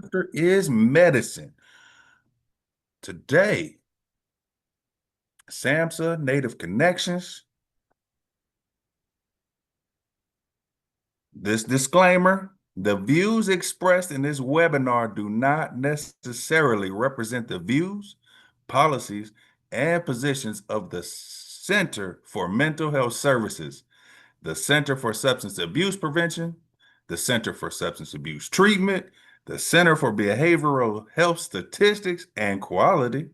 Laughter is medicine. Today, SAMHSA Native Connections. This disclaimer, the views expressed in this webinar do not necessarily represent the views, policies, and positions of the Center for Mental Health Services, the Center for Substance Abuse Prevention, the Center for Substance Abuse Treatment, the Center for Behavioral Health Statistics and Quality,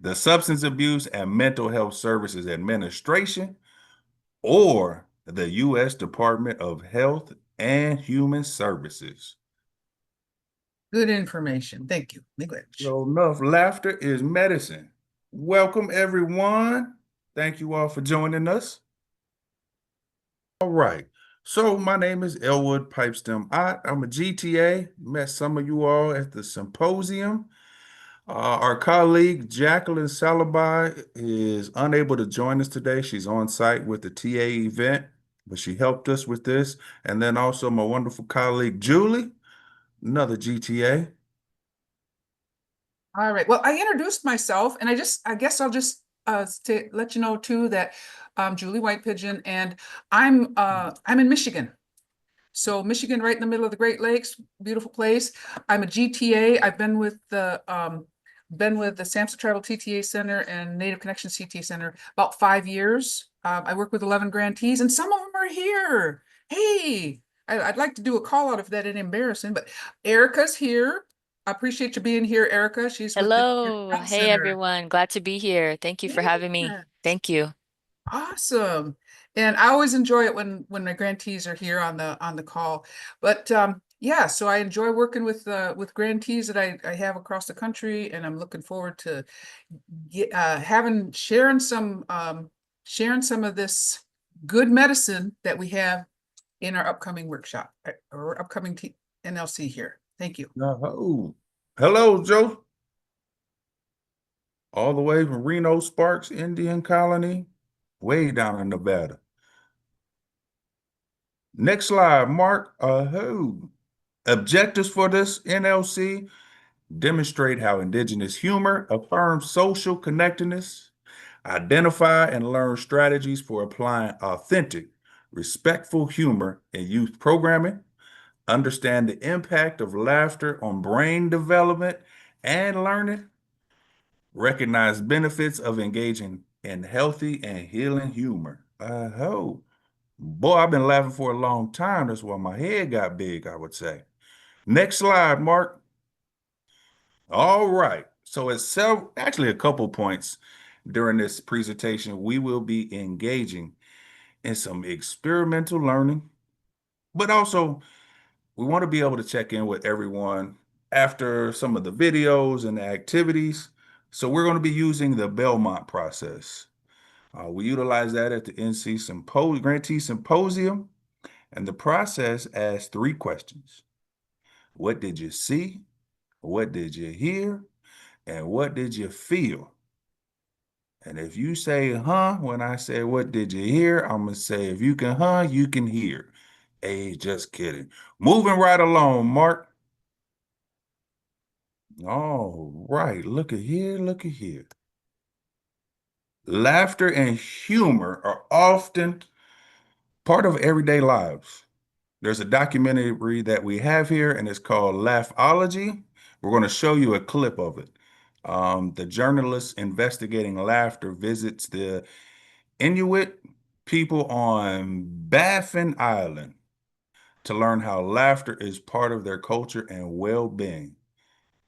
the Substance Abuse and Mental Health Services Administration, or the U.S. Department of Health and Human Services. Good information. Thank you. So enough laughter is medicine. Welcome, everyone. Thank you all for joining us. All right. So my name is Elwood Pipestem Ott. I'm a GTA. Met some of you all at the symposium. Our colleague Jacqueline Salabai is unable to join us today. She's on site with the TA event, but she helped us with this. And then also my wonderful colleague Julie, another GTA. All right. Well, I introduced myself, and I guess I'll just to let you know too that Julie White Pigeon, and I'm in Michigan. So Michigan, right in the middle of the Great Lakes, beautiful place. I'm a GTA. I've been with the SAMHSA Tribal TTA Center and Native Connection CTA Center about 5 years. I work with 11 grantees, and some of them are here. Hey, I'd like to do a call out if that ain't embarrassing, but Erica's here. I appreciate you being here, Erica. She's with the Hello. Health Hey, Center. everyone. Glad to be here. Thank you for having me. Yeah. Thank you. Awesome. And I always enjoy it when my grantees are here on the call. But yeah, so I enjoy working with grantees that I have across the country, and I'm looking forward to sharing some of this good medicine that we have in our upcoming workshop or upcoming NLC here. Thank you. Hello, Joe. All the way from Reno Sparks Indian Colony, way down in Nevada. Next slide, Mark. Objectives for this NLC: demonstrate how Indigenous humor affirms social connectedness, identify and learn strategies for applying authentic, respectful humor in youth programming, understand the impact of laughter on brain development and learning, recognize benefits of engaging in healthy and healing humor. Boy, I've been laughing for a long time. That's why my head got big, I would say. Next slide, Mark. All right. So it's actually a couple points during this presentation. We will be engaging in some experimental learning, but also we want to be able to check in with everyone after some of the videos and the activities. So we're going to be using the Belmont process. We utilize that at the NC Grantee Symposium, and the process asks 3 questions. What did you see? What did you hear? And what did you feel? And if you say, when I say, what did you hear? I'm going to say, if you can, you can hear. Hey, just kidding. Moving right along, Mark. All right, look at here, look at here. Laughter and humor are often part of everyday lives. There's a documentary that we have here, and it's called Laughology. We're going to show you a clip of it. The journalist investigating laughter visits the Inuit people on Baffin Island to learn how laughter is part of their culture and well-being.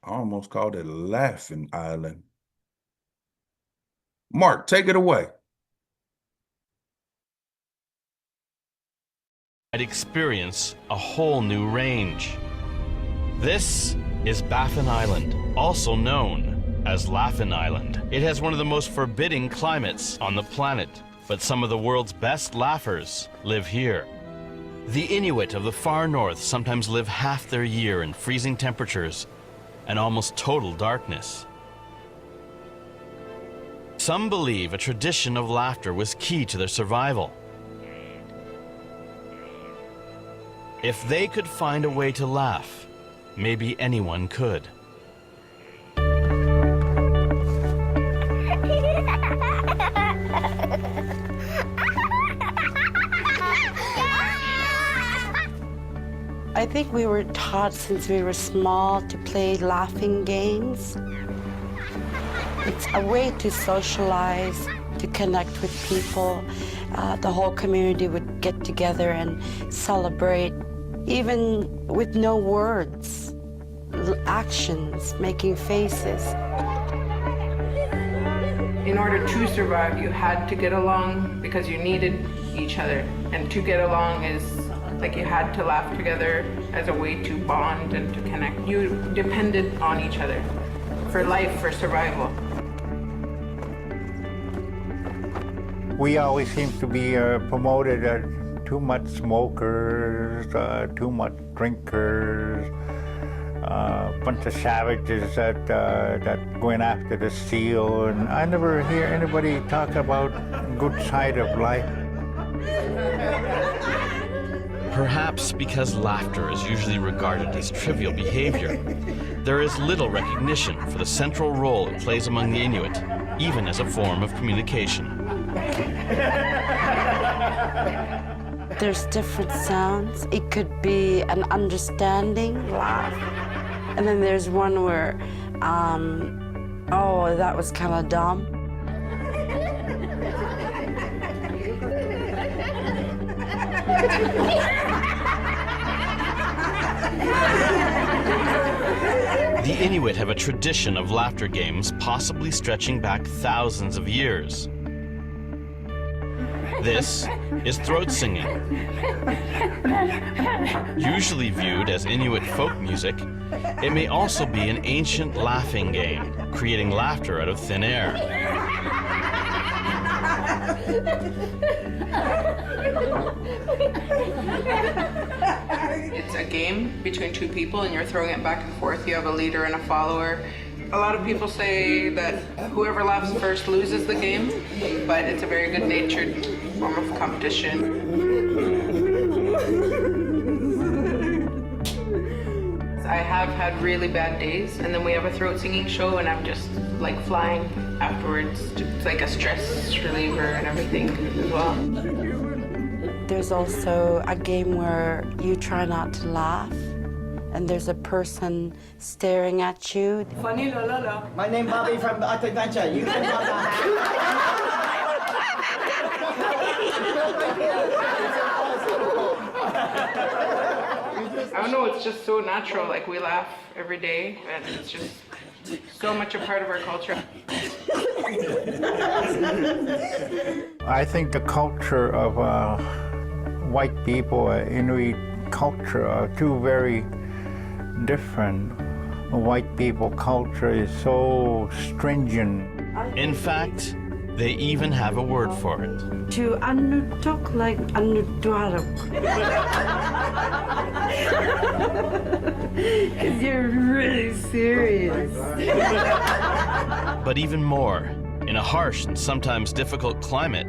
I almost called it Laughing Island. Mark, take it away. I'd experience a whole new range. This is Baffin Island, also known as Laughin Island. It has one of the most forbidding climates on the planet, but some of the world's best laughers live here. The Inuit of the far north sometimes live half their year in freezing temperatures and almost total darkness. Some believe a tradition of laughter was key to their survival. If they could find a way to laugh, maybe anyone could. I think we were taught since we were small to play laughing games. It's a way to socialize, to connect with people. The whole community would get together and celebrate, even with no words, actions, making faces. In order to survive, you had to get along because you needed each other. And to get along is like you had to laugh together as a way to bond and to connect. You depended on each other for life, for survival. We always seem to be promoted as too much smokers, too much drinkers, bunch of savages that going after the seal. And I never hear anybody talk about good side of life. Perhaps because laughter is usually regarded as trivial behavior, there is little recognition for the central role it plays among the Inuit, even as a form of communication. There's different sounds. It could be an understanding laugh. And then there's one where, oh, that was kind of dumb. The Inuit have a tradition of laughter games possibly stretching back thousands of years. This is throat singing. Usually viewed as Inuit folk music, it may also be an ancient laughing game, creating laughter out of thin air. It's a game between two people and you're throwing it back and forth. You have a leader and a follower. A lot of people say that whoever laughs first loses the game, but it's a very good-natured form of competition. I have had really bad days, and then we have a throat singing show, and I'm just like flying afterwards. It's like a stress reliever and everything as well. There's also a game where you try not to laugh, and there's a person staring at you. Funny, Lolo. My name Bobby from Art Adventure. You can talk I don't know, it's just so natural. Like, we laugh every day, and it's just so much a part of our culture. I think the culture of white people, Inuit culture, are two very different. White people culture is so stringent. In fact, they even have a word for it. To anutok like anutuarok. Because you're really serious. But even more, in a harsh and sometimes difficult climate,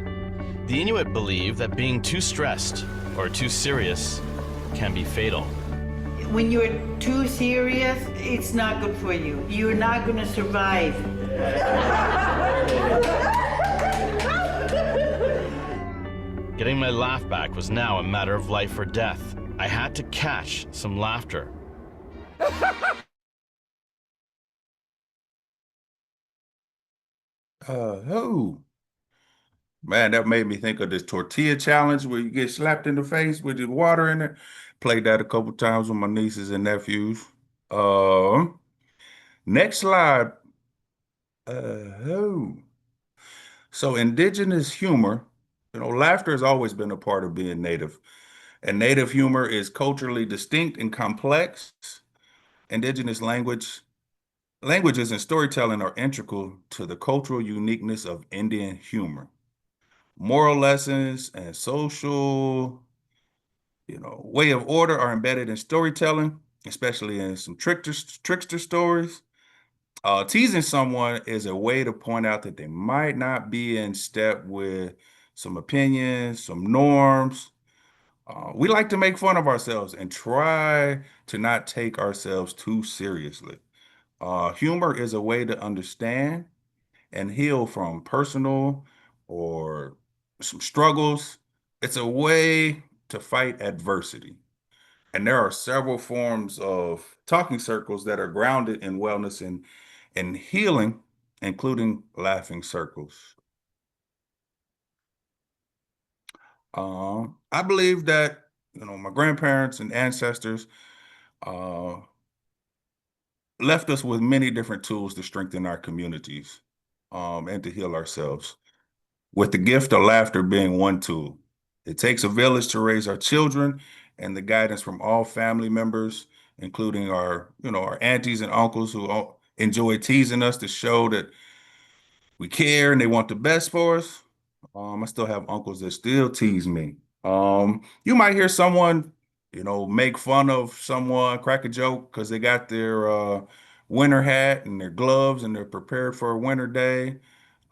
the Inuit believe that being too stressed or too serious can be fatal. When you're too serious, it's not good for you. You're not going to survive. Getting my laugh back was now a matter of life or death. I had to catch some laughter. Oh, man, that made me think of this tortilla challenge where you get slapped in the face with the water in it. Played that a couple times with my nieces and nephews. Next slide. Oh. So indigenous humor, laughter has always been a part of being Native. And Native humor is culturally distinct and complex. Indigenous languages and storytelling are integral to the cultural uniqueness of Indian humor. Moral lessons and social, way of order are embedded in storytelling, especially in some trickster stories. Teasing someone is a way to point out that they might not be in step with some opinions, some norms, We like to make fun of ourselves and try to not take ourselves too seriously. Humor is a way to understand and heal from personal or some struggles. It's a way to fight adversity. And there are several forms of talking circles that are grounded in wellness and healing, including laughing circles. I believe that, my grandparents and ancestors uh, left us with many different tools to strengthen our communities and to heal ourselves, with the gift of laughter being one tool. It takes a village to raise our children, and the guidance from all family members, including our aunties and uncles who all enjoy teasing us to show that we care and they want the best for us. I still have uncles that still tease me. You might hear someone, make fun of someone, crack a joke because they got their winter hat and their gloves and they're prepared for a winter day.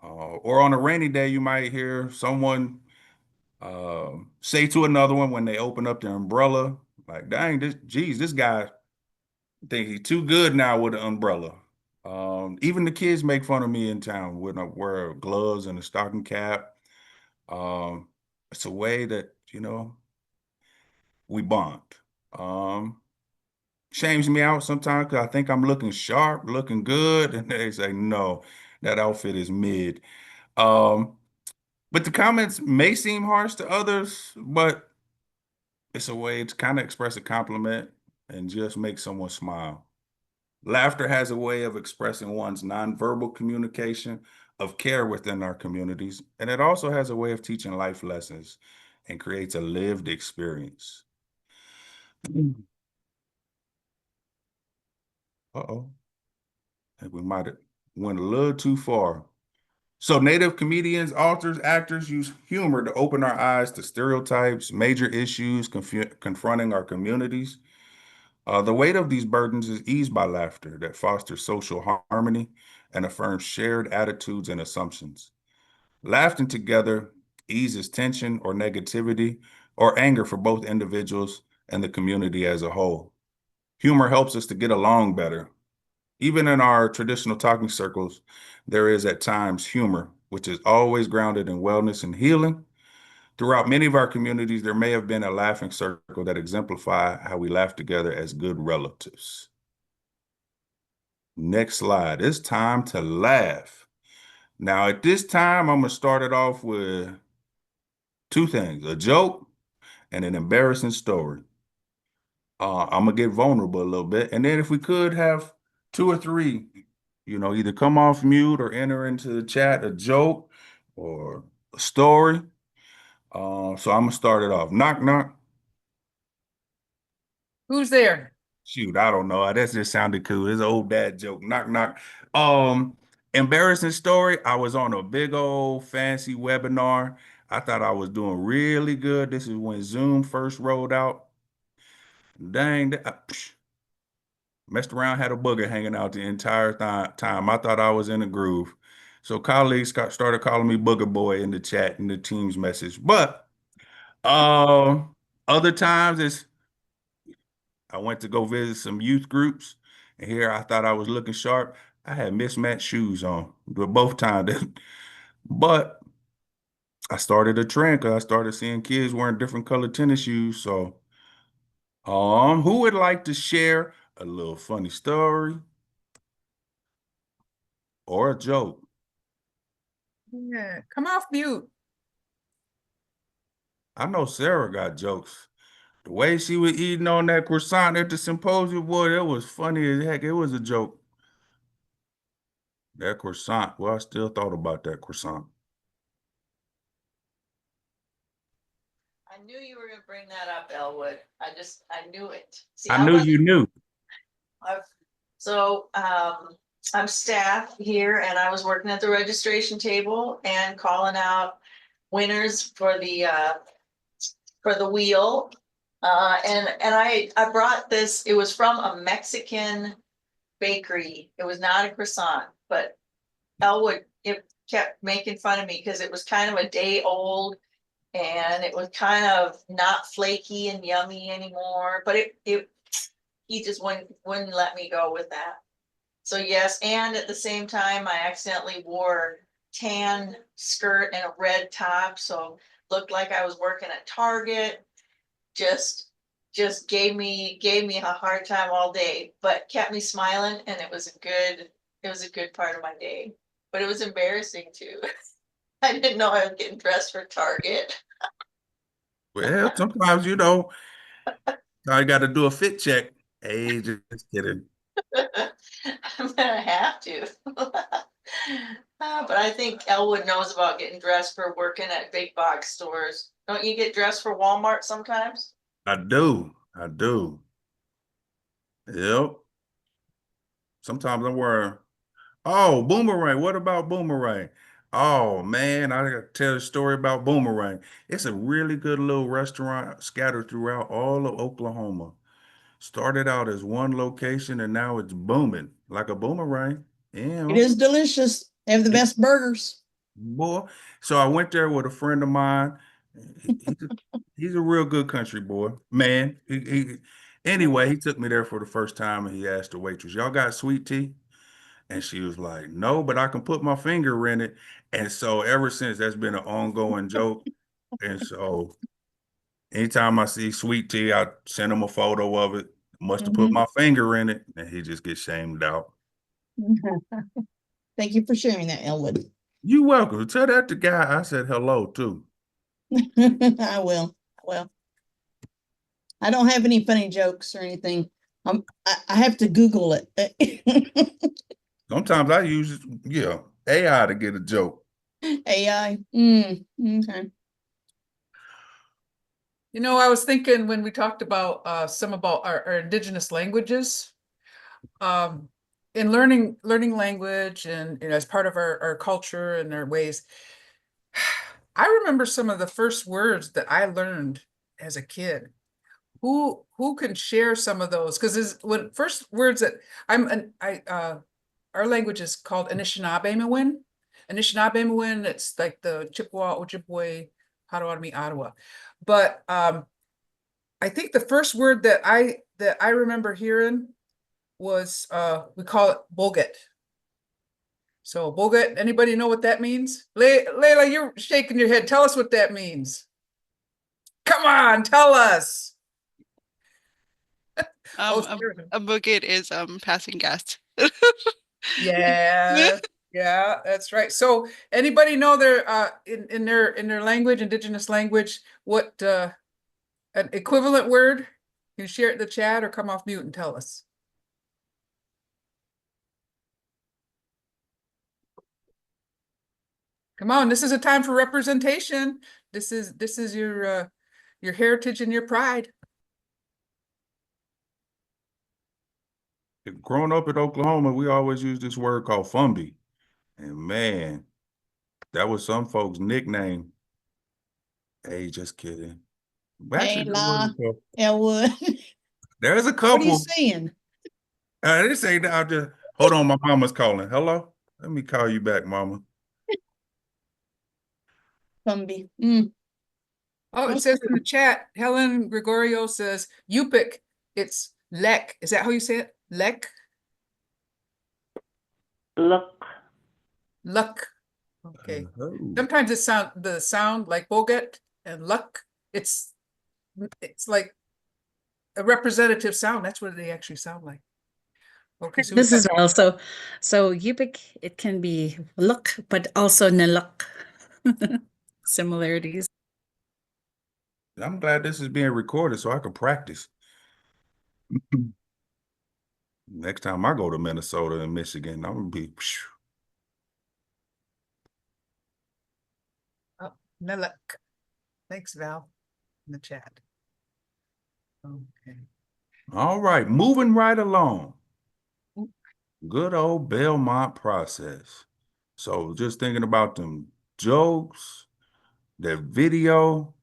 Or on a rainy day, you might hear someone say to another one when they open up their umbrella, like, dang, this guy think he's too good now with an umbrella. Even the kids make fun of me in town when I wear gloves and a stocking cap. Um, it's a way that, we bond. Um, Shames me out sometimes because I think I'm looking sharp, looking good, and they say, no, that outfit is mid. Um, but the comments may seem harsh to others, but it's a way to kind of express a compliment and just make someone smile. Laughter has a way of expressing one's nonverbal communication of care within our communities, and it also has a way of teaching life lessons and creates a lived experience. Uh-oh. I think we might have went a little too far. So native comedians, authors, actors use humor to open our eyes to stereotypes, major issues confronting our communities. The weight of these burdens is eased by laughter that fosters social harmony and affirms shared attitudes and assumptions. Laughing together eases tension or negativity or anger for both individuals and the community as a whole. Humor helps us to get along better. Even in our traditional talking circles, there is at times humor, which is always grounded in wellness and healing. Throughout many of our communities, there may have been a laughing circle that exemplify how we laugh together as good relatives. Next slide. It's time to laugh. Now, at this time, I'm going to start it off with two things, a joke and an embarrassing story. I'm going to get vulnerable a little bit. And then if we could have two or three, either come off mute or enter into the chat a joke or a story. So I'm going to start it off. Knock, knock. Who's there? Shoot, I don't know. That just sounded cool. It's an old dad joke. Knock, knock. Embarrassing story. I was on a big old fancy webinar. I thought I was doing really good. This is when Zoom first rolled out. Dang, messed around, had a booger hanging out the entire time. I thought I was in a groove. So colleagues started calling me Booger Boy in the chat in the Teams message. But other times I went to go visit some youth groups, and here I thought I was looking sharp. I had mismatched shoes on, but both times. But I started a trend because I started seeing kids wearing different colored tennis shoes. So, who would like to share a little funny story or a joke? Yeah, come off mute. I know Sarah got jokes. The way she was eating on that croissant at the symposium, boy, that was funny as heck. It was a joke. That croissant, well, I still thought about that croissant. I knew you were gonna bring that up, Elwood. I knew it. See, I knew you knew. So, I'm staff here and I was working at the registration table and calling out winners for the wheel. And I brought this, it was from a Mexican bakery. It was not a croissant, but Elwood, it kept making fun of me because it was kind of a day old. and it was kind of not flaky and yummy anymore, but he just wouldn't let me go with that. So yes, and at the same time, I accidentally wore tan skirt and a red top, so looked like I was working at Target. Just gave me a hard time all day, but kept me smiling, and it was a good part of my day. But it was embarrassing too. I didn't know I was getting dressed for Target. Well, sometimes, you know, I got to do a fit check. Hey, just kidding. I'm gonna have to. But I think Elwood knows about getting dressed for working at big box stores. Don't you get dressed for Walmart sometimes? I do. I do. Yep. Sometimes I'm wearing, oh, Boomerang. What about Boomerang? Oh man, I gotta tell a story about Boomerang. It's a really good little restaurant scattered throughout all of Oklahoma. Started out as one location and now it's booming like a boomerang. Yeah, It is delicious. They have the best burgers. boy. So I went there with a friend of mine. He's a real good country boy, man. Anyway, he took me there for the first time and he asked the waitress, "Y'all got sweet tea?" And she was like, "No, but I can put my finger in it." And so ever since, that's been an ongoing joke. And so anytime I see sweet tea, I send him a photo of it. Must have put my finger in it, and he just gets shamed out. Thank you for sharing that, Elwood. You welcome. Tell that to Guy I said hello too. I will. Well, I don't have any funny jokes or anything. I have to Google it. Sometimes I use AI to get a joke. AI. Okay. You know, I was thinking when we talked about some about our indigenous languages, in learning language and as part of our culture and our ways, I remember some of the first words that I learned as a kid. Who can share some of those? Because when first words that our language is called Anishinaabe-Mewin. Anishinaabe-Mewin, it's like the Chippewa, Ojibwe, Potawatomi, Ottawa. But I think the first word that I remember hearing was we call it boget. So boget, anybody know what that means? Layla, you're shaking your head. Tell us what that means. Come on, tell us. A bucket is passing gas. Yeah, yeah, that's right. So anybody know their in their language, indigenous language, what an equivalent word? You can share it in the chat or come off mute and tell us. Come on, this is a time for representation. This is your heritage and your pride. Growing up in Oklahoma, we always use this word called Fumby. And man, that was some folks' nickname. Hey, just kidding. Hey, nah, Elwood. There's a couple. What are you saying? They say that. I'll just hold on. My mama's calling. Hello. Let me call you back, mama. Fumby. Oh, it says in the chat, Helen Gregorio says, Yupik, it's lek. Is that how you say it? Lek? Look. Luck. Okay. Sometimes the sound like boget and luck, it's like a representative sound. That's what they actually sound like. Okay, so this is also so Yupik, it can be look, but also naluk. Similarities. I'm glad this is being recorded so I can practice. Next time I go to Minnesota and Michigan, I'm gonna be. Oh, naluk. Thanks, Val, in the chat. Okay. All right, moving right along. Good old Belmont process. So just thinking about them jokes, the video.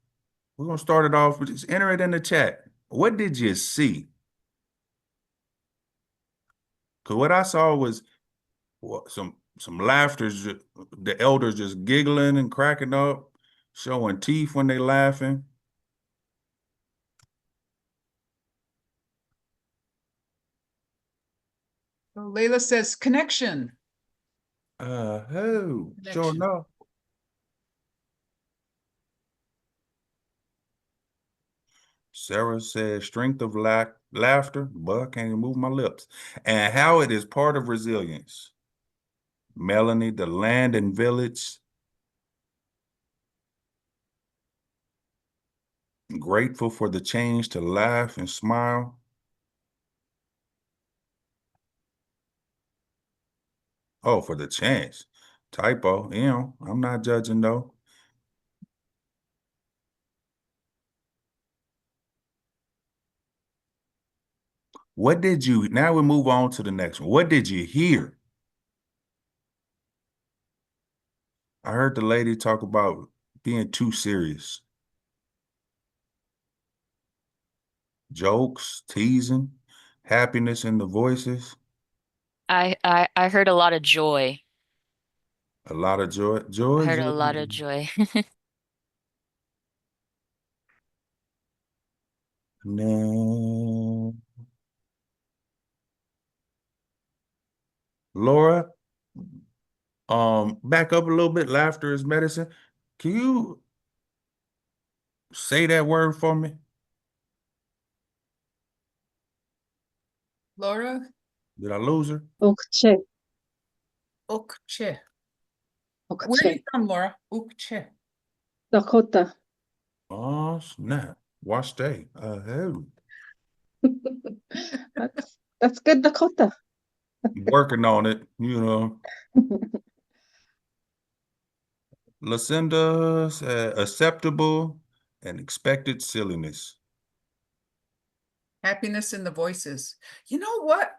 We're gonna start it off with just enter it in the chat. What did you see? Because what I saw was some laughter, the elders just giggling and cracking up. showing teeth when they laughing. So Layla says connection. Sure Connection. enough. Sarah says strength of laughter, but I can't even move my lips, and how it is part of resilience. Melanie, the land and village. Grateful for the change to laugh and smile. Oh, for the chance. Typo, I'm not judging though. Now we move on to the next one. What did you hear? I heard the lady talk about being too serious. Jokes, teasing, happiness in the voices. I heard a lot of joy. A lot of joy. I Joy, heard a joy. lot of joy. No. Laura, back up a little bit. Laughter is medicine. Can you say that word for me? Laura, Did I lose her? Ukche. Ukche. Where are you from, Laura? Ukche. Dakota. Oh, snap. Watch day. Oh. That's good, Dakota. Working on it, Lucinda said acceptable and expected silliness. Happiness in the voices. You know what?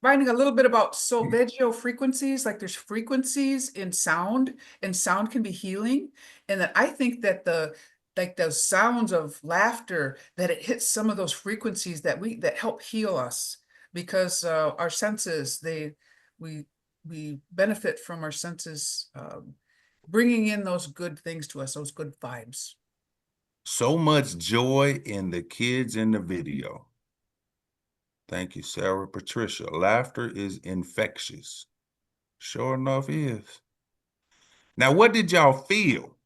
Writing a little bit about solfeggio frequencies, like there's frequencies in sound, and sound can be healing. And that I think that those sounds of laughter, that it hits some of those frequencies that help heal us, because our senses, we benefit from our senses bringing in those good things to us, those good vibes. So much joy in the kids in the video. Thank you, Sarah. Patricia, laughter is infectious. Sure enough is. Now, what did y'all feel?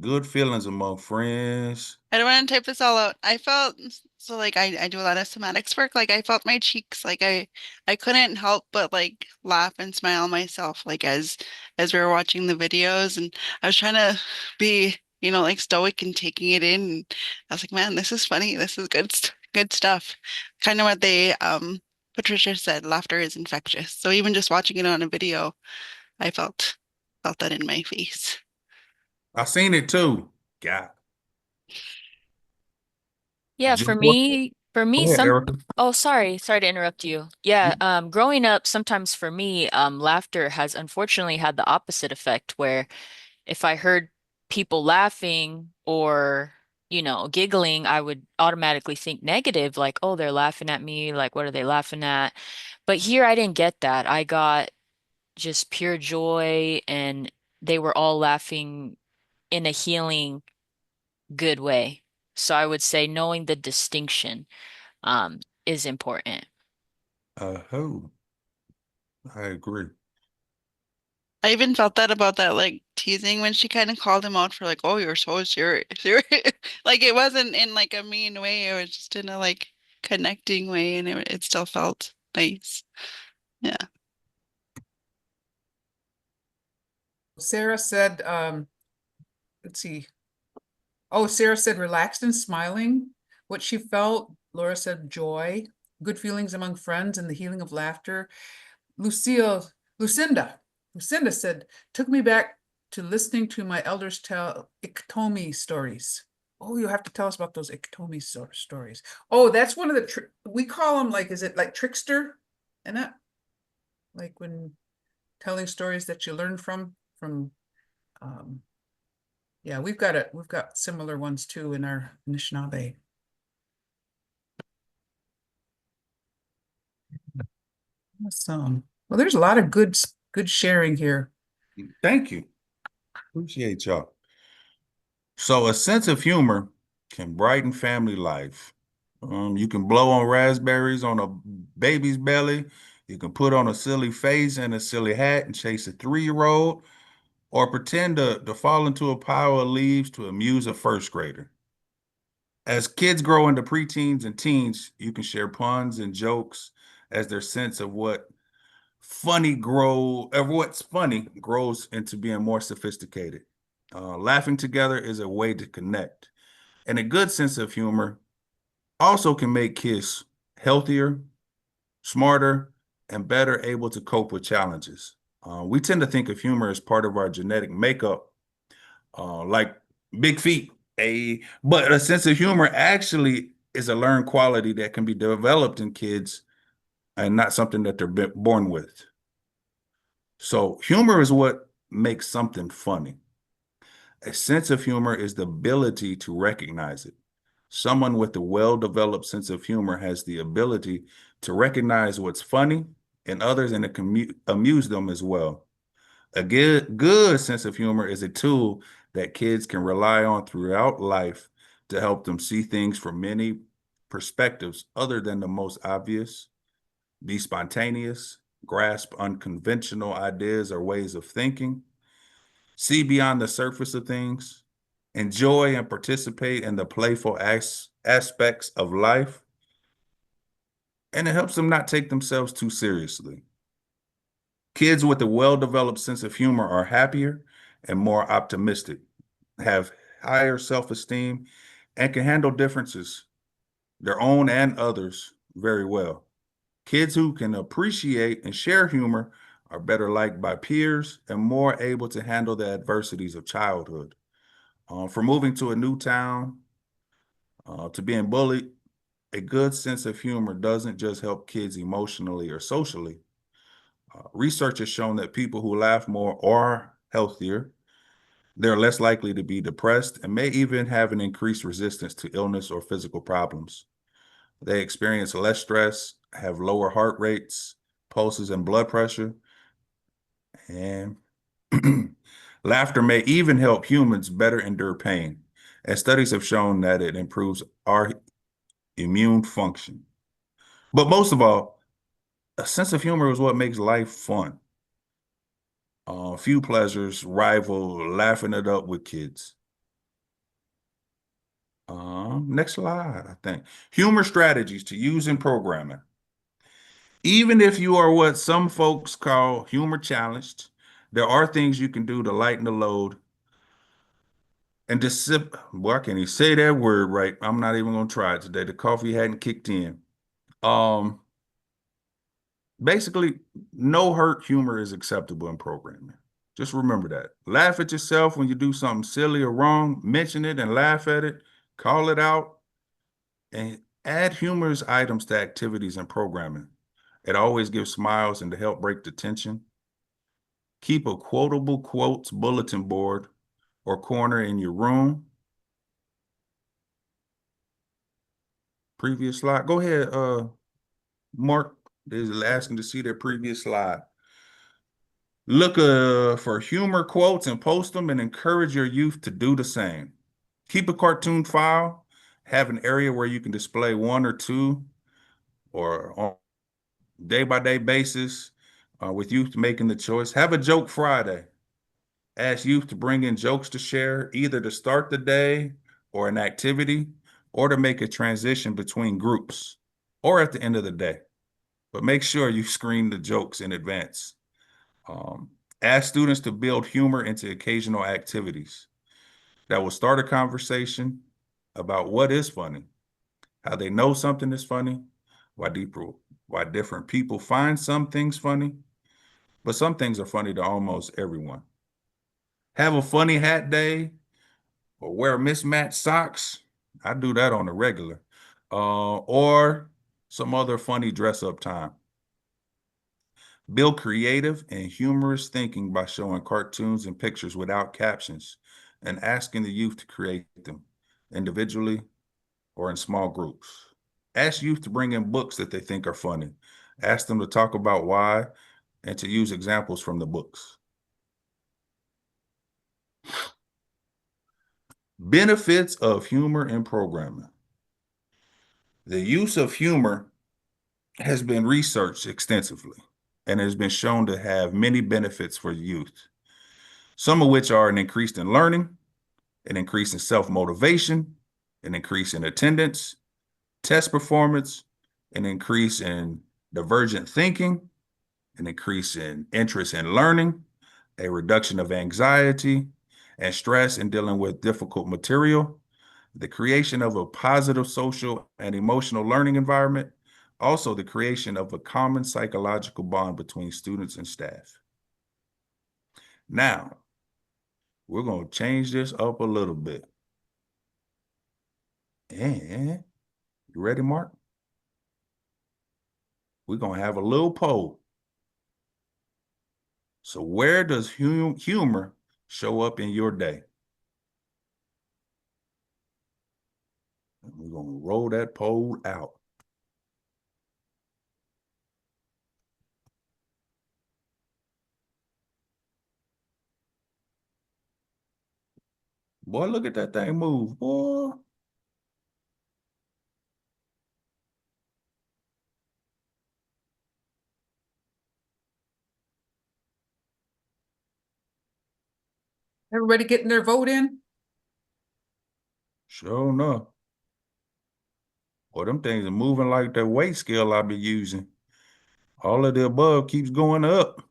Good feelings among friends. I don't want to type this all out. I felt so like I do a lot of somatics work. Like I felt my cheeks, like I couldn't help but like laugh and smile myself, like as we were watching the videos, and I was trying to be, like stoic and taking it in. And I was like, man, this is funny. This is good stuff. Kind of what Patricia said, laughter is infectious. So even just watching it on a video, I felt that in my face. I seen it too. God. Yeah, Just for what- me, Go ahead, Erica. oh, sorry to interrupt you. Yeah, growing up, sometimes for me, laughter has unfortunately had the opposite effect where if I heard people laughing or, giggling, I would automatically think negative, like, oh, they're laughing at me, like, what are they laughing at? But here I didn't get that. I got just pure joy, and they were all laughing in a healing, good way. So I would say knowing the distinction is important. Oh, I agree. I even felt that about that like teasing when she kind of called him out for like, oh, you're so serious. Like it wasn't in like a mean way, it was just in a like connecting way, and it still felt nice. Yeah. Sarah said, let's see. Oh, Sarah said relaxed and smiling. What she felt. Laura said joy, good feelings among friends, and the healing of laughter. Lucinda said, took me back to listening to my elders tell Iktomi stories. Oh, you have to tell us about those Iktomi stories. Oh, that's one of the, we call them like, is it like trickster? And that, like when telling stories that you learn from, yeah, we've got similar ones too in our Anishinaabe. Awesome. Well, there's a lot of good sharing here. Thank you. Appreciate y'all. So a sense of humor can brighten family life. You can blow on raspberries on a baby's belly. You can put on a silly face and a silly hat and chase a 3-year-old, or pretend to fall into a pile of leaves to amuse a first grader. As kids grow into preteens and teens, you can share puns and jokes as their sense of what's funny grows into being more sophisticated. Laughing together is a way to connect. And a good sense of humor also can make kids healthier, smarter, and better able to cope with challenges. We tend to think of humor as part of our genetic makeup, like big feet. But a sense of humor actually is a learned quality that can be developed in kids and not something that they're born with. So humor is what makes something funny. A sense of humor is the ability to recognize it. Someone with a well-developed sense of humor has the ability to recognize what's funny in others, and it can amuse them as well. A good sense of humor is a tool that kids can rely on throughout life to help them see things from many perspectives other than the most obvious, be spontaneous, grasp unconventional ideas or ways of thinking, see beyond the surface of things, enjoy and participate in the playful aspects of life, and it helps them not take themselves too seriously. Kids with a well-developed sense of humor are happier and more optimistic, have higher self-esteem, and can handle differences, their own and others, very well. Kids who can appreciate and share humor are better liked by peers and more able to handle the adversities of childhood. From moving to a new town, to being bullied, a good sense of humor doesn't just help kids emotionally or socially. Research has shown that people who laugh more are healthier. They're less likely to be depressed and may even have an increased resistance to illness or physical problems. They experience less stress, have lower heart rates, pulses, and blood pressure. And laughter may even help humans better endure pain, as studies have shown that it improves our immune function. But most of all, a sense of humor is what makes life fun. Few pleasures rival laughing it up with kids. Next slide, I think. Humor strategies to use in programming. Even if you are what some folks call humor challenged, there are things you can do to lighten the load and just sip. Well, I can't even say that word right. I'm not even gonna try it today. The coffee hadn't kicked in. Basically, no hurt humor is acceptable in programming. Just remember that. Laugh at yourself when you do something silly or wrong, mention it and laugh at it, call it out, and add humorous items to activities and programming. It always gives smiles and to help break the tension. Keep a quotable quotes bulletin board or corner in your room. Previous slide. Go ahead, Mark. They're asking to see their previous slide. Look for humor quotes and post them, and encourage your youth to do the same. Keep a cartoon file. Have an area where you can display one or two, or on day-by-day basis, with youth making the choice. Have a joke Friday. Ask youth to bring in jokes to share, either to start the day or an activity, or to make a transition between groups, or at the end of the day. But make sure you screen the jokes in advance. Ask students to build humor into occasional activities that will start a conversation about what is funny, how they know something is funny, why different people find some things funny, but some things are funny to almost everyone. Have a funny hat day or wear mismatched socks. I do that on a regular. Or some other funny dress-up time. Build creative and humorous thinking by showing cartoons and pictures without captions and asking the youth to create them individually or in small groups. Ask youth to bring in books that they think are funny. Ask them to talk about why and to use examples from the books. Benefits of humor in programming. The use of humor has been researched extensively and has been shown to have many benefits for youth, some of which are an increase in learning, an increase in self-motivation, an increase in attendance, test performance, an increase in divergent thinking, an increase in interest in learning, a reduction of anxiety and stress in dealing with difficult material, the creation of a positive social and emotional learning environment, also the creation of a common psychological bond between students and staff. Now, we're going to change this up a little bit. And you ready, Mark? We're going to have a little poll. So where does humor show up in your day? And we're going to roll that poll out. Boy, look at that thing move, boy. Everybody getting their vote in? Sure enough. Boy, them things are moving like that weight scale I be using. All of the above keeps going up.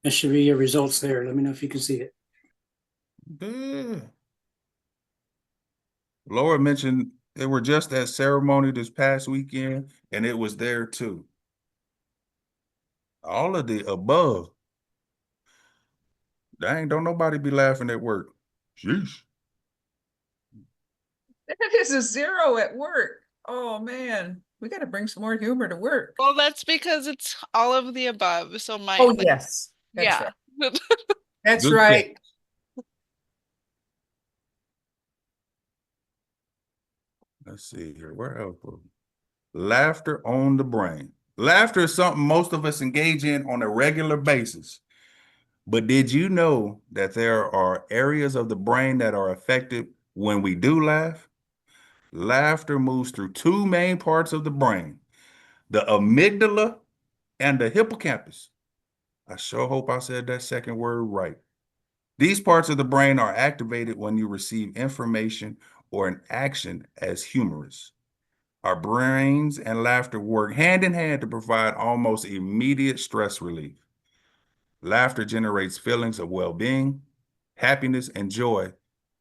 There should be your results there. Let me know if you can see it. Yeah. Laura mentioned they were just at ceremony this past weekend, and it was there too. All of the above. Dang, don't nobody be laughing at work. Sheesh. That is a 0 at work. Oh, man. We got to bring some more humor to work. Well, that's because it's all of the above. So my Oh, yes. That's yeah. right. That's Good right. Let's see here. Where else? Laughter on the brain. Laughter is something most of us engage in on a regular basis. But did you know that there are areas of the brain that are affected when we do laugh? Laughter moves through two main parts of the brain, the amygdala and the hippocampus. I sure hope I said that second word right. These parts of the brain are activated when you receive information or an action as humorous. Our brains and laughter work hand in hand to provide almost immediate stress relief. Laughter generates feelings of well-being, happiness, and joy,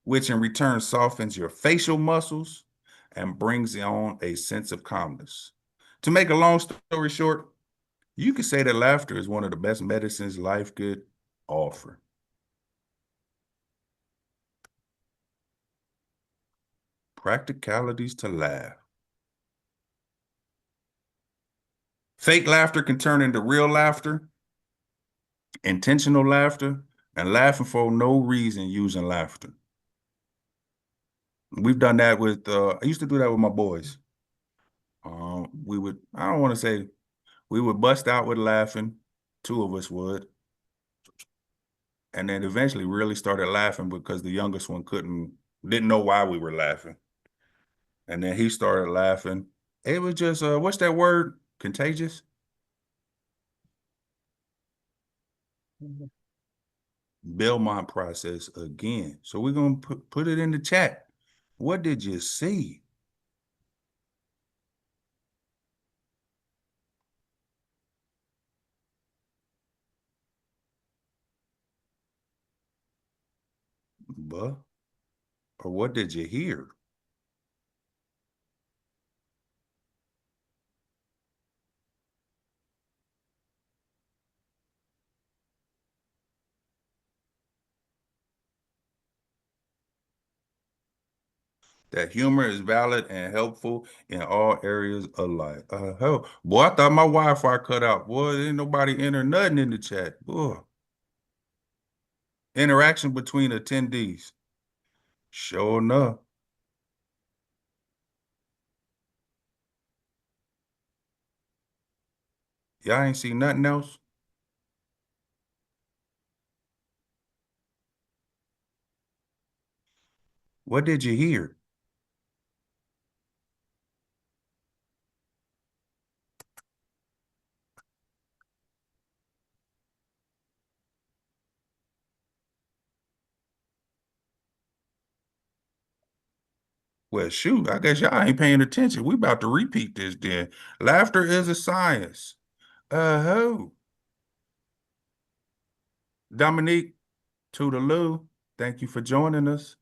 which in return softens your facial muscles and brings on a sense of calmness. To make a long story short, you could say that laughter is one of the best medicines life could offer. Practicalities to laugh. Fake laughter can turn into real laughter, intentional laughter, and laughing for no reason using laughter. We've done that with, I used to do that with my boys. We would, I don't want to say, we would bust out with laughing. Two of us would. And then eventually really started laughing because the youngest one didn't know why we were laughing. And then he started laughing. It was just, what's that word? Contagious? Belmont process again. So we're going to put it in the chat. What did you see? Or what did you hear? That humor is valid and helpful in all areas of life. Hell, boy, I thought my Wi-Fi cut out. Boy, ain't nobody enter nothing in the chat. Boy. Interaction between attendees. Sure enough. Y'all ain't see nothing else? What did you hear? Well, shoot, I guess y'all ain't paying attention. We about to repeat this then. Laughter is a science. Uh-huh. Dominique, toodaloo, thank you for joining us.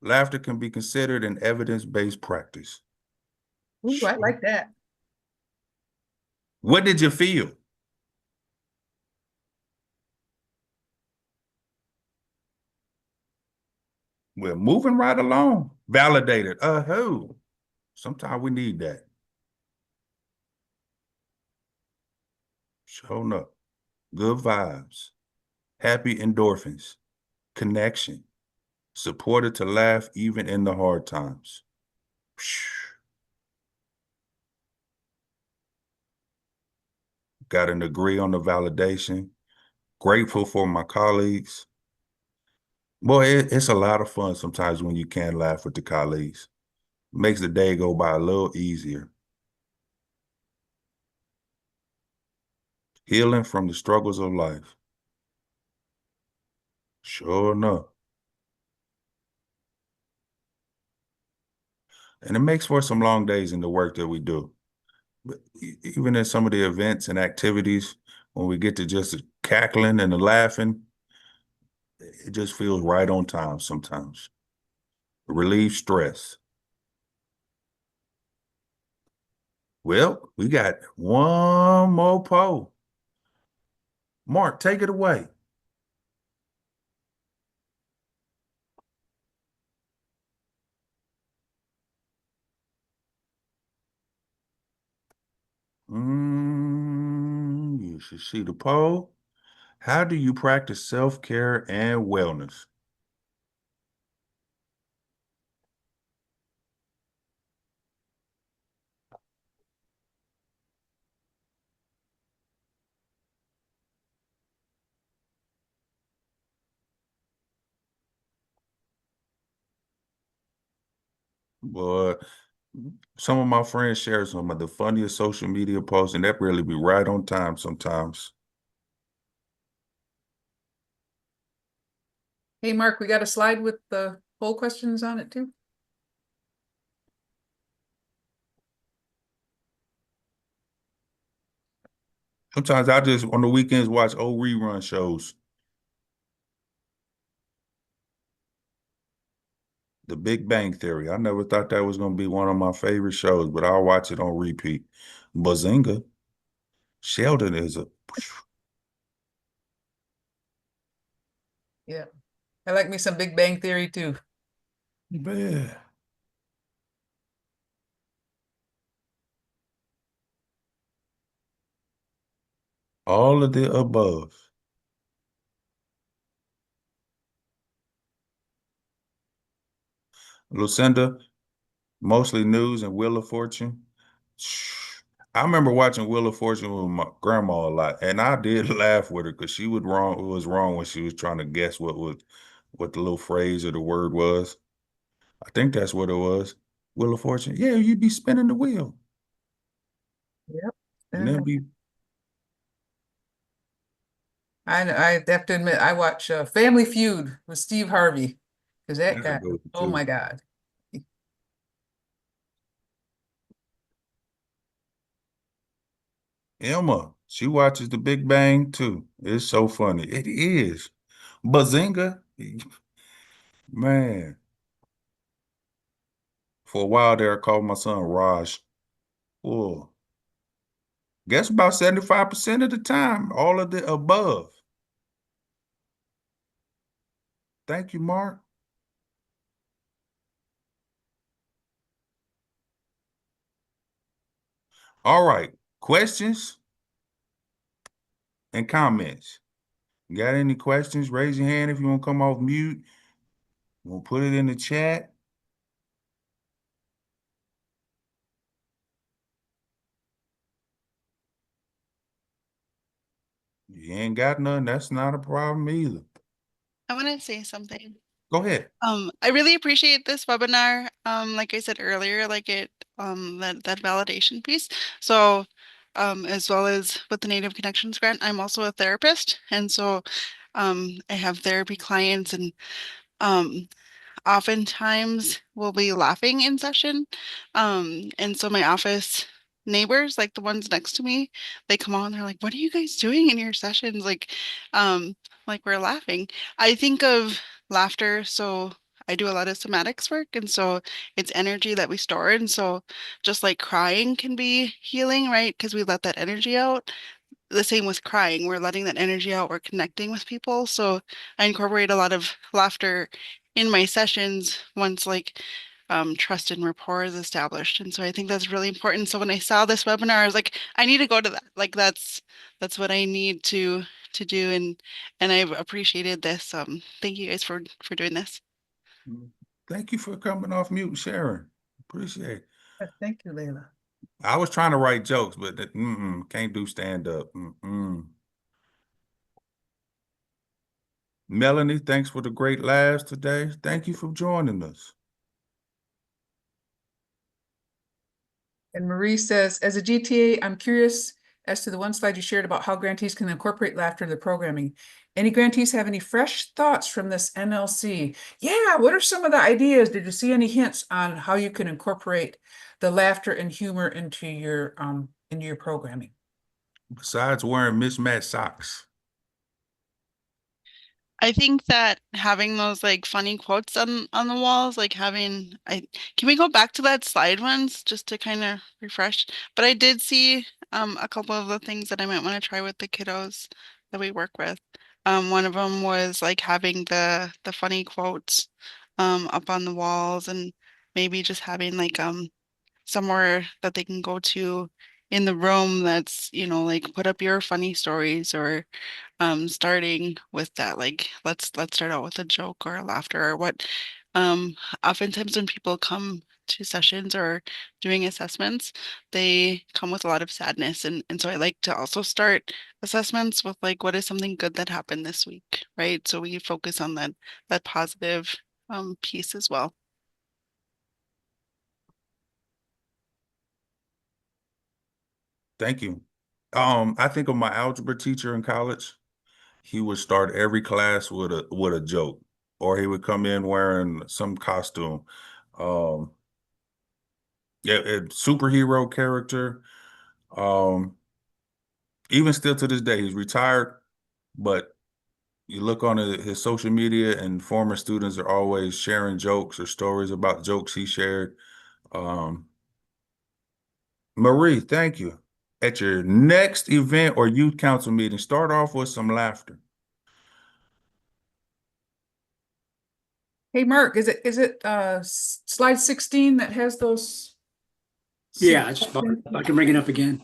Laughter can be considered an evidence-based practice. Ooh, I like that. What did you feel? We're moving right along. Validated. Uh-huh. Sometimes we need that. Showing up. Good vibes. Happy endorphins. Connection. Supported to laugh even in the hard times. Got an agree on the validation. Grateful for my colleagues. Boy, it's a lot of fun sometimes when you can laugh with the colleagues. Makes the day go by a little easier. Healing from the struggles of life. Sure enough. And it makes for some long days in the work that we do. But even in some of the events and activities, when we get to just cackling and the laughing, it just feels right on time sometimes. Relieve stress. Well, we got one more poll. Mark, take it away. You should see the poll. How do you practice self-care and wellness? But some of my friends share some of the funniest social media posts, and that really be right on time sometimes. Hey, Mark, we got a slide with the poll questions on it too. Sometimes I just, on the weekends, watch old rerun shows. The Big Bang Theory. I never thought that was going to be one of my favorite shows, but I'll watch it on repeat. Bazinga. Sheldon is a... Yeah. I like me some Big Bang Theory too. Yeah. All of the above. Lucinda, mostly news and Wheel of Fortune. I remember watching Wheel of Fortune with my grandma a lot, and I did laugh with her because she was wrong when she was trying to guess what the little phrase or the word was. I think that's what it was. Wheel of Fortune. Yeah, you'd be spinning the wheel. Yep. And then be I have to admit, I watch Family Feud with Steve Harvey because that That's a guy, good one, oh too. my God. Emma, she watches The Big Bang too. It's so funny. It is. Bazinga, man. For a while there, I called my son Raj. Whoa. Guess about 75% of the time, all of the above. Thank you, Mark. All right. Questions and comments. Got any questions? Raise your hand if you want to come off mute. We'll put it in the chat. You ain't got none, that's not a problem either. I want to say something. Go ahead. I really appreciate this webinar. Like I said earlier, like that validation piece. So, as well as with the Native Connections grant, I'm also a therapist, and so, I have therapy clients, and oftentimes we'll be laughing in session. And so my office neighbors, like the ones next to me, they come on, they're like, what are you guys doing in your sessions? Like we're laughing. I think of laughter, so I do a lot of somatics work, and so it's energy that we store. And so just like crying can be healing, right? Because we let that energy out. The same with crying, we're letting that energy out, we're connecting with people. So I incorporate a lot of laughter in my sessions once like trust and rapport is established. And so I think that's really important. So when I saw this webinar, I was like, I need to go to that. Like that's what I need to do. And I've appreciated this. Thank you guys for doing this. Thank you for coming off mute and sharing. Appreciate it. Thank you, Layla. I was trying to write jokes, but can't do stand up. Melanie, thanks for the great laughs today. Thank you for joining us. And Marie says, as a GTA, I'm curious as to the one slide you shared about how grantees can incorporate laughter in the programming. Any grantees have any fresh thoughts from this NLC? Yeah, what are some of the ideas? Did you see any hints on how you can incorporate the laughter and humor into your programming? Besides wearing mismatched socks. I think that having those like funny quotes on the walls, like can we go back to that slide once just to kind of refresh? But I did see a couple of the things that I might want to try with the kiddos that we work with. One of them was like having the funny quotes up on the walls, and maybe just having like somewhere that they can go to in the room that's, like put up your funny stories, or starting with that, like let's start out with a joke or a laughter or what. Oftentimes when people come to sessions or doing assessments, they come with a lot of sadness, and so I like to also start assessments with like, what is something good that happened this week, right? So we focus on that positive piece as well. Thank you. I think of my algebra teacher in college. He would start every class with a joke, or he would come in wearing some costume. Yeah, a superhero character. Even still to this day, he's retired, but you look on his social media and former students are always sharing jokes or stories about jokes he shared. Marie, thank you. At your next event or youth council meeting, start off with some laughter. Hey, Mark, is it slide 16 that has those? Yeah, I can bring it up again.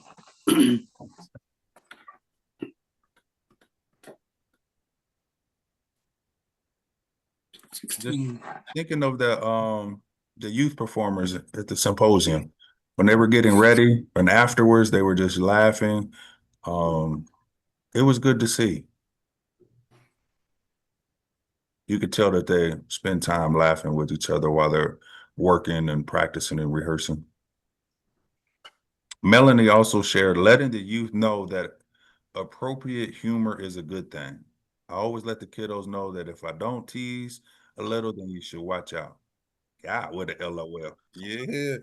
Just thinking of the youth performers at the symposium, when they were getting ready and afterwards they were just laughing. It was good to see. You could tell that they spend time laughing with each other while they're working and practicing and rehearsing. Melanie also shared, letting the youth know that appropriate humor is a good thing. I always let the kiddos know that if I don't tease a little, then you should watch out. God, with a LOL. Yeah.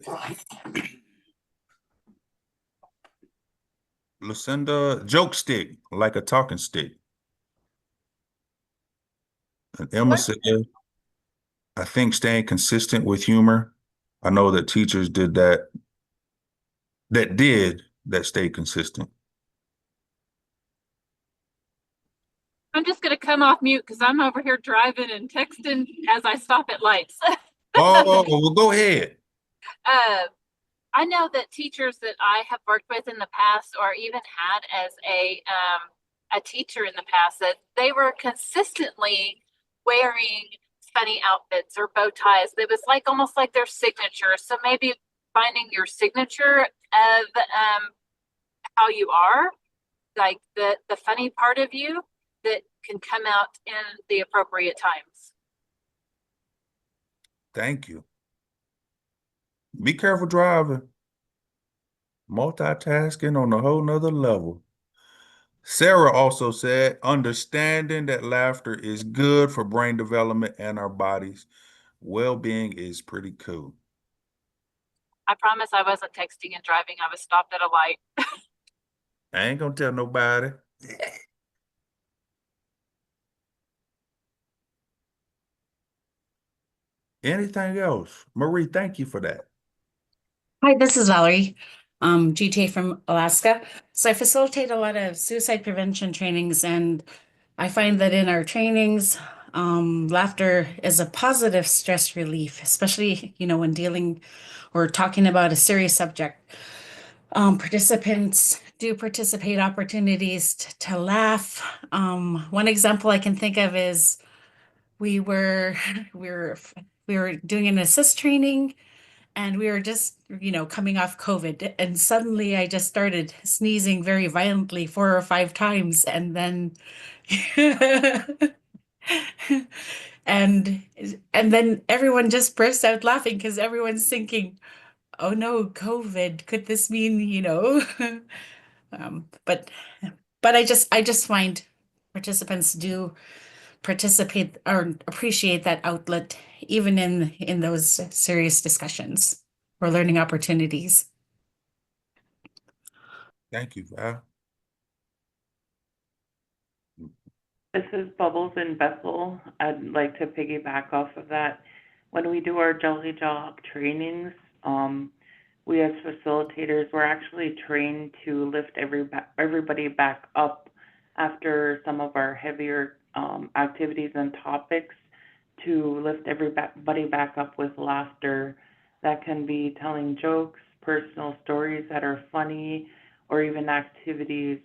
Lucinda, joke stick, like a talking stick. And Emma said, I think staying consistent with humor. I know that teachers did that stayed consistent. I'm just going to come off mute because I'm over here driving and texting as I stop at lights. Oh, well, go ahead. I know that teachers that I have worked with in the past, or even had as a a teacher in the past that they were consistently wearing funny outfits or bow ties. It was like almost like their signature. So maybe finding your signature of how you are, like the funny part of you that can come out in the appropriate times. Thank you. Be careful driving. Multitasking on a whole nother level. Sarah also said, understanding that laughter is good for brain development and our bodies' well-being is pretty cool. I promise I wasn't texting and driving. I was stopped at a light. I ain't gonna tell nobody. Anything else? Marie, thank you for that. Hi, this is Valerie, GTA from Alaska. So I facilitate a lot of suicide prevention trainings, and I find that in our trainings, laughter is a positive stress relief, especially, when dealing or talking about a serious subject. Participants do participate opportunities to laugh. One example I can think of is we were doing an assist training, and we were just, coming off COVID, and suddenly I just started sneezing very violently 4 or 5 times, and then and then everyone just burst out laughing because everyone's thinking, oh no, COVID, could this mean, but I just find participants do participate or appreciate that outlet, even in those serious discussions or learning opportunities. Thank you, Val. This is Bubbles in Bethel. I'd like to piggyback off of that. When we do our Jelly Jog trainings, we as facilitators, we're actually trained to lift everybody back up after some of our heavier activities and topics, to lift everybody back up with laughter. That can be telling jokes, personal stories that are funny, or even activities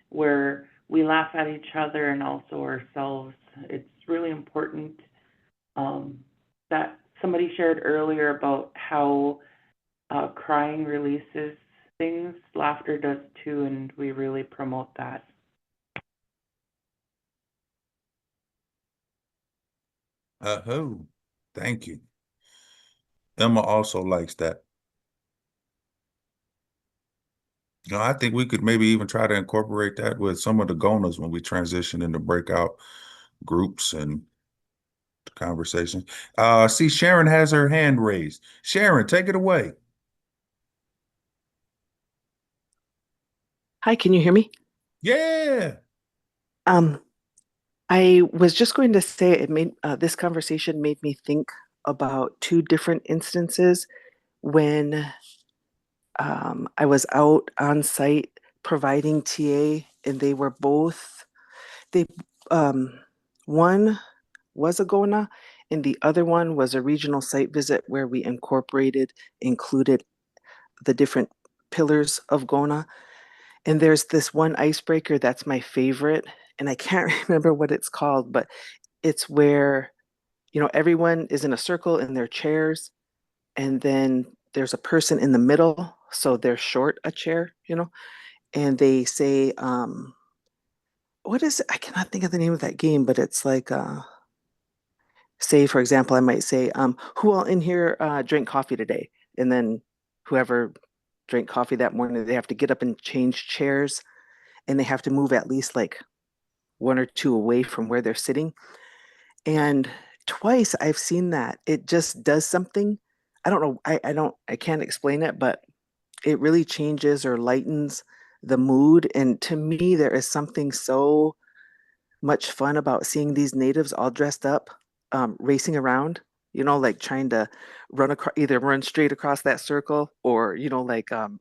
where we laugh at each other and also ourselves. It's really important that somebody shared earlier about how crying releases things. Laughter does too, and we really promote that. Oh, thank you. Emma also likes that. I think we could maybe even try to incorporate that with some of the Gonas when we transition into breakout groups and conversations. See, Sharon has her hand raised. Sharon, take it away. Hi, can you hear me? Yeah. I was just going to say it made this conversation made me think about 2 different instances when I was out on site providing TA, and they were both one was a GONA and the other one was a regional site visit where we included the different pillars of GONA. And there's this one icebreaker that's my favorite, and I can't remember what it's called, but it's where, everyone is in a circle in their chairs, and then there's a person in the middle, so they're short a chair, and they say, what is it? I cannot think of the name of that game, but it's like, say, for example, I might say, who all in here drank coffee today? And then whoever drank coffee that morning, they have to get up and change chairs, and they have to move at least like 1 or 2 away from where they're sitting. And twice I've seen that. It just does something. I don't know. I can't explain it, but it really changes or lightens the mood. And to me, there is something so much fun about seeing these natives all dressed up, racing around, like trying to either run straight across that circle or,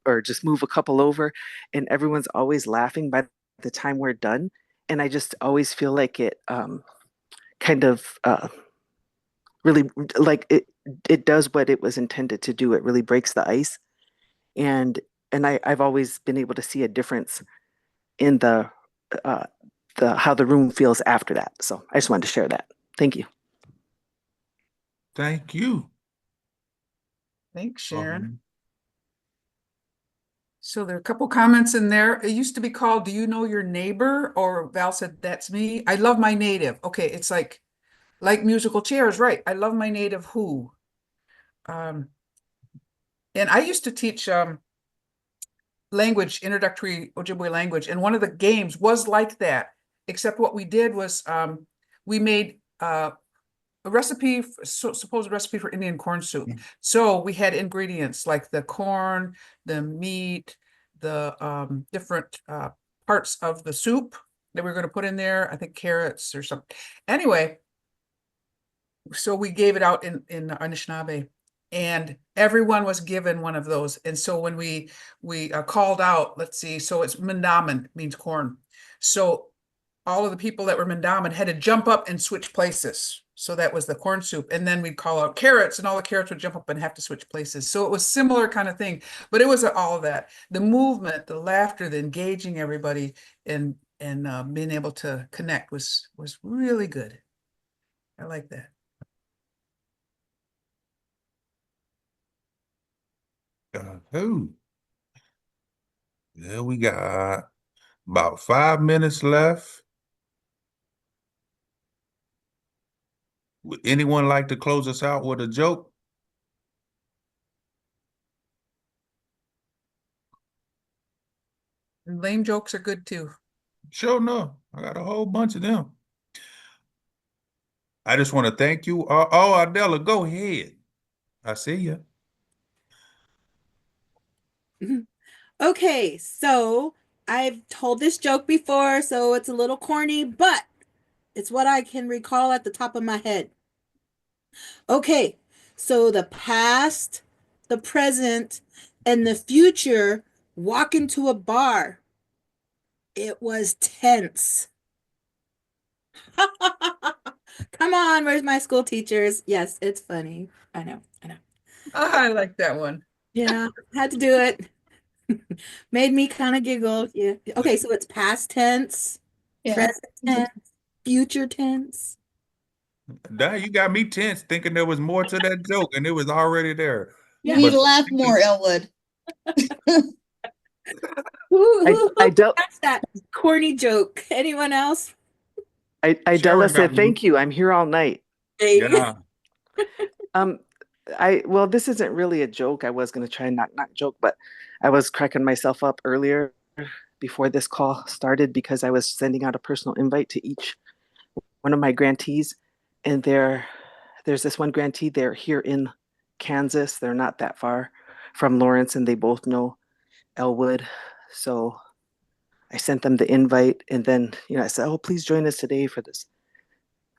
or just move a couple over, and everyone's always laughing by the time we're done. And I just always feel like it kind of really, like it does what it was intended to do. It really breaks the ice. And I've always been able to see a difference in the how the room feels after that. So I just wanted to share that. Thank you. Thank you. Thanks, Sharon. So there are a couple comments in there. It used to be called, do you know your neighbor? Or Val said, that's me. I love my native. Okay, it's like musical chairs, right? I love my native who. And I used to teach language, introductory Ojibwe language, and one of the games was like that, except what we did was we made a recipe, supposed recipe for Indian corn soup. So we had ingredients like the corn, the meat, the different parts of the soup that we were going to put in there. I think carrots or something. Anyway, so we gave it out in Anishinaabe, and everyone was given one of those. And so when we called out, let's see, so it's Mandamin, means corn. So all of the people that were Mandamin had to jump up and switch places. So that was the corn soup. And then we'd call out carrots, and all the carrots would jump up and have to switch places. So it was similar kind of thing, but it was all of that. The movement, the laughter, the engaging everybody, and being able to connect was really good. I like that. Yeah, we got about 5 minutes left. Would anyone like to close us out with a joke? And lame jokes are good too. Sure, no. I got a whole bunch of them. I just want to thank you. Adela, go ahead. I see you. Okay, so I've told this joke before, so it's a little corny, but it's what I can recall at the top of my head. Okay, so the past, the present, and the future walk into a bar. It was tense. Come on, where's my school teachers? Yes, it's funny. I know. I like that one. Yeah, had to do it. Made me kind of giggle. Yeah. Okay, so it's past tense, present tense, future tense. Dang, you got me tense thinking there was more to that joke, and it was already there. You need to laugh more, Elwood. I don't. That's that corny joke. Anyone else? Idella said, "Thank you. I'm here all night." Yeah. Well, this isn't really a joke. I was going to try and not joke, but I was cracking myself up earlier before this call started because I was sending out a personal invite to each one of my grantees, and there's this one grantee. They're here in Kansas. They're not that far from Lawrence, and they both know Elwood. So I sent them the invite, and then I said, "Oh, please join us today for this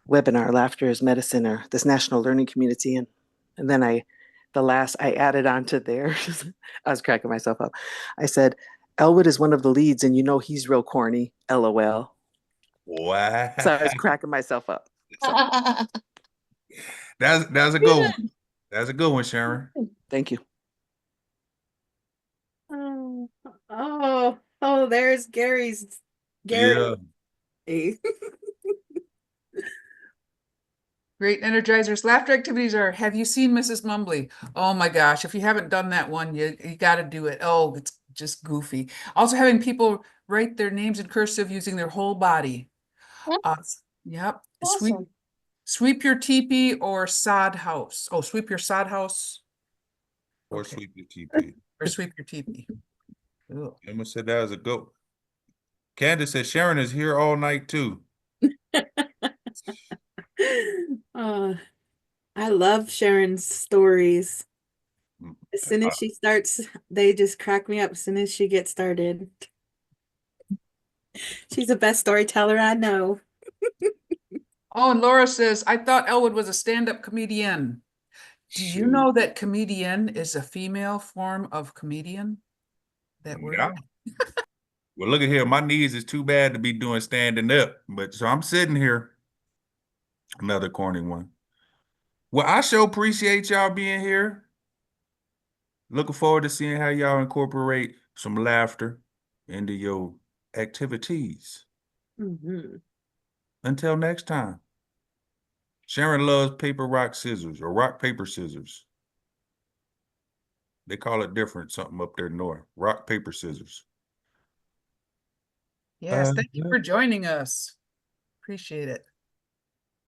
webinar, Laughter is Medicine, or this National Learning Community." And then I added on to theirs. I was cracking myself up. I said, "Elwood is one of the leads, and he's real corny. LOL." Wow. So I was cracking myself up. That's a good one. That's a good one, Sharon. Thank you. Oh, there's Gary. Yeah. Great energizers. Laughter activities are, have you seen Mrs. Mumbly? Oh my gosh, if you haven't done that one, you got to do it. Oh, it's just goofy. Also having people write their names in cursive using their whole body. Yep. Awesome. Sweep your teepee or sod house. Oh, sweep your sod house. Or sweep your teepee. Or sweep your teepee. Emma said that was a goat. Candace said Sharon is here all night too. I love Sharon's stories. As soon as she starts, they just crack me up as soon as she gets started. She's the best storyteller I know. Oh, and Laura says, I thought Elwood was a stand-up comedian. Do you know that comedian is a female form of comedian? That word? Yeah. Well, look at here. My knees is too bad to be doing standing up, but so I'm sitting here. Another corny one. Well, I sure appreciate y'all being here. Looking forward to seeing how y'all incorporate some laughter into your activities. Until next time. Sharon loves paper, rock, scissors, or rock, paper, scissors. They call it different, something up there north. Rock, paper, scissors. Yes, thank you for joining us. Appreciate it.